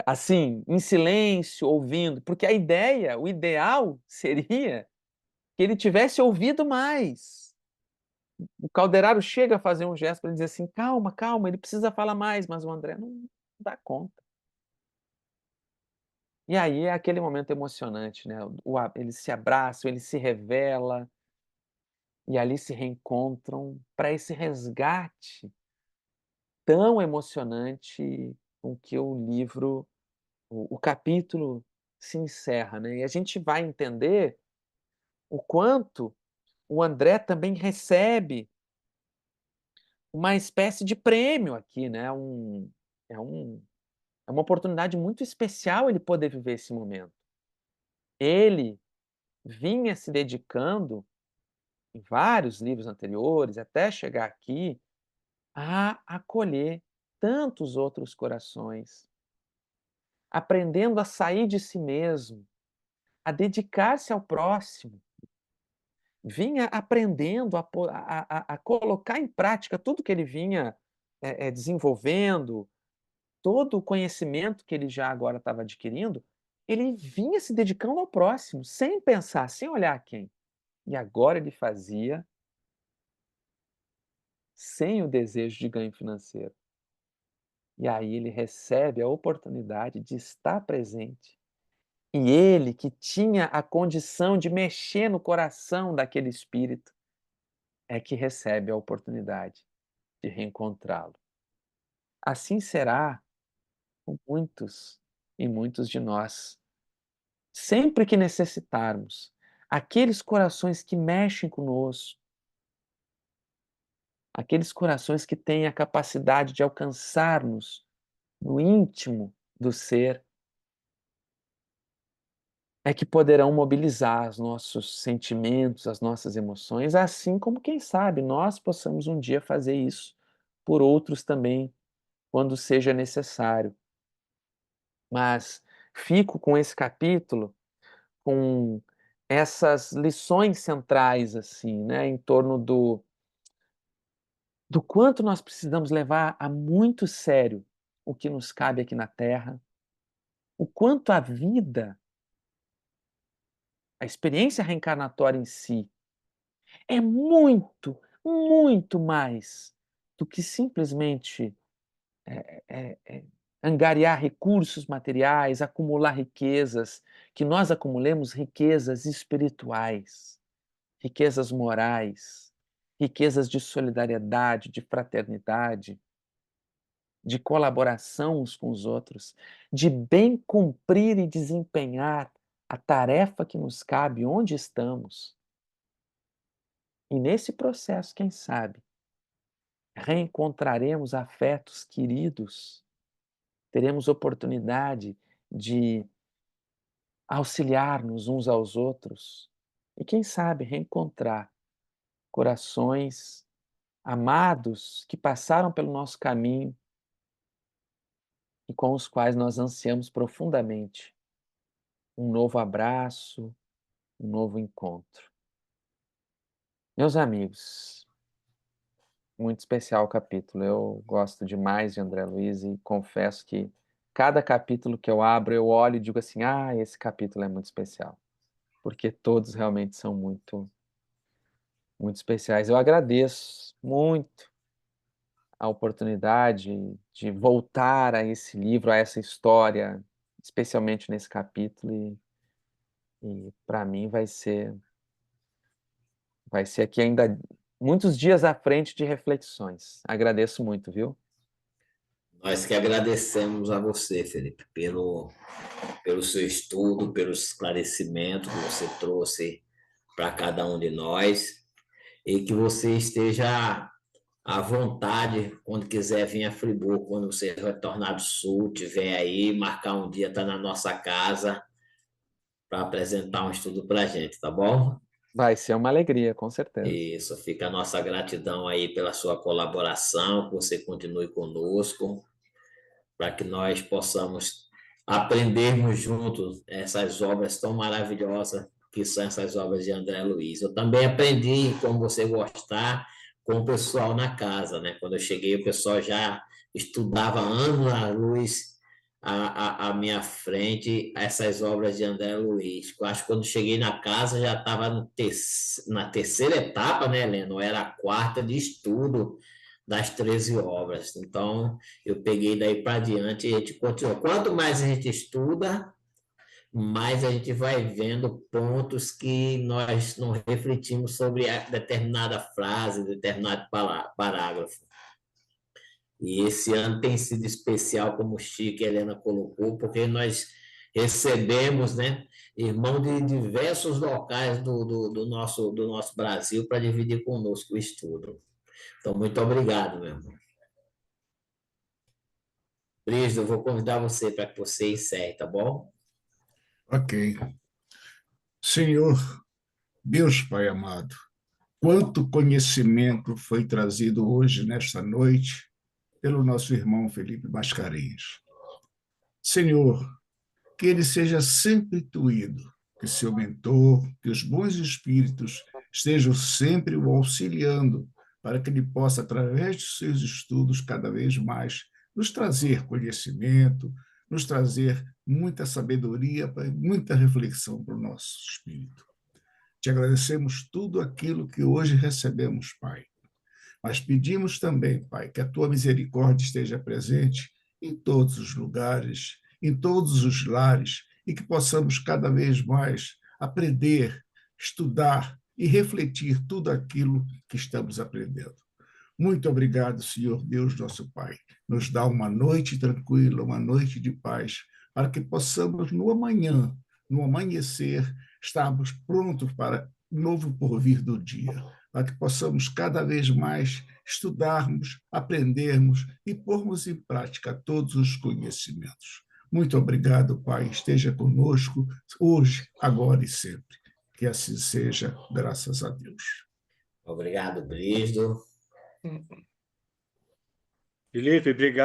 assim, em silêncio, ouvindo, porque a ideia, o ideal seria que ele tivesse ouvido mais. O Calderaro chega a fazer um gesto para dizer assim: calma, calma, ele precisa falar mais, mas o André não dá conta. E aí é aquele momento emocionante, né? Eles se abraçam, ele se revela, e ali se reencontram para esse resgate tão emocionante com que o livro, o capítulo se encerra, né? E a gente vai entender o quanto o André também recebe uma espécie de prêmio aqui, né? É um é uma oportunidade muito especial ele poder viver esse momento. Ele vinha se dedicando em vários livros anteriores, até chegar aqui, a acolher tantos outros corações, aprendendo a sair de si mesmo, a dedicar-se ao próximo. Vinha aprendendo a colocar em prática tudo que ele vinha desenvolvendo, todo o conhecimento que ele já agora estava adquirindo, ele vinha se dedicando ao próximo, sem pensar, sem olhar a quem. E agora ele fazia sem o desejo de ganho financeiro. E aí ele recebe a oportunidade de estar presente. E ele, que tinha a condição de mexer no coração daquele espírito, é que recebe a oportunidade de reencontrá-lo. Assim será com muitos e muitos de nós sempre que necessitarmos, aqueles corações que mexem conosco, aqueles corações que têm a capacidade de alcançar-nos no íntimo do ser, é que poderão mobilizar os nossos sentimentos, as nossas emoções, assim como, quem sabe, nós possamos um dia fazer isso por outros também, quando seja necessário. Mas fico com esse capítulo, com essas lições centrais, assim, né, em torno do quanto nós precisamos levar a muito sério o que nos cabe aqui na Terra, o quanto a vida, a experiência reencarnatória em si, é muito, muito mais do que simplesmente angariar recursos materiais, acumular riquezas, que nós acumulemos riquezas espirituais, riquezas morais, riquezas de solidariedade, de fraternidade, de colaboração uns com os outros, de bem cumprir e desempenhar a tarefa que nos cabe onde estamos. E nesse processo, quem sabe, reencontraremos afetos queridos, teremos oportunidade de auxiliar-nos uns aos outros e, quem sabe, reencontrar corações amados que passaram pelo nosso caminho e com os quais nós ansiamos profundamente um novo abraço, um novo encontro. Meus amigos, muito especial o capítulo. Eu gosto demais de André Luiz e confesso que cada capítulo que eu abro, eu olho e digo assim: ah, esse capítulo é muito especial, porque todos realmente são muito, muito especiais. Eu agradeço muito a oportunidade de voltar a esse livro, a essa história, especialmente nesse capítulo, e para mim vai ser aqui ainda muitos dias à frente de reflexões. Agradeço muito, viu? Nós que agradecemos a você, Felipe, pelo seu estudo, pelo esclarecimento que você trouxe para cada um de nós e que você esteja à vontade quando quiser vir a Friburgo, quando você retornar do Sul, tiver aí, marcar um dia, tá na nossa casa para apresentar um estudo para a gente, tá bom? Vai ser uma alegria, com certeza. Isso, fica a nossa gratidão aí pela sua colaboração, que você continue conosco, para que nós possamos aprendermos juntos essas obras tão maravilhosas que são essas obras de André Luiz. Eu também aprendi como você gostar com o pessoal na casa, né? Quando eu cheguei, o pessoal já estudava anos à luz à minha frente essas obras de André Luiz. Eu acho que quando cheguei na casa já estava na terceira etapa, né, Helena? Era a quarta de estudo das 13 obras. Então, eu peguei daí para diante e a gente continua. Quanto mais a gente estuda, mais a gente vai vendo pontos que nós não refletimos sobre determinada frase, determinado parágrafo. E esse ano tem sido especial, como o Chico e a Helena colocou, porque nós recebemos, né, irmãos de diversos locais do nosso Brasil para dividir conosco o estudo. Então, muito obrigado, meu irmão. Brígido, eu vou convidar você para que você encerre, tá bom? Ok. Senhor, Deus Pai amado, quanto conhecimento foi trazido hoje, nesta noite, pelo nosso irmão Felipe Mascarenhas. Senhor, que ele seja sempre intuído, que seu mentor, que os bons espíritos estejam sempre o auxiliando para que ele possa, através de seus estudos, cada vez mais nos trazer conhecimento, nos trazer muita sabedoria, muita reflexão para o nosso espírito. Te agradecemos tudo aquilo que hoje recebemos, Pai. Mas pedimos também, Pai, que a tua misericórdia esteja presente em todos os lugares, em todos os lares, e que possamos cada vez mais aprender, estudar e refletir tudo aquilo que estamos aprendendo. Muito obrigado, Senhor Deus, nosso Pai. Nos dá uma noite tranquila, uma noite de paz, para que possamos, no amanhã, no amanhecer, estarmos prontos para o novo porvir do dia, para que possamos cada vez mais estudarmos, aprendermos e pormos em prática todos os conhecimentos. Muito obrigado, Pai. Esteja conosco hoje, agora e sempre. Que assim seja, graças a Deus. Obrigado, Brígido. Felipe, obrigado.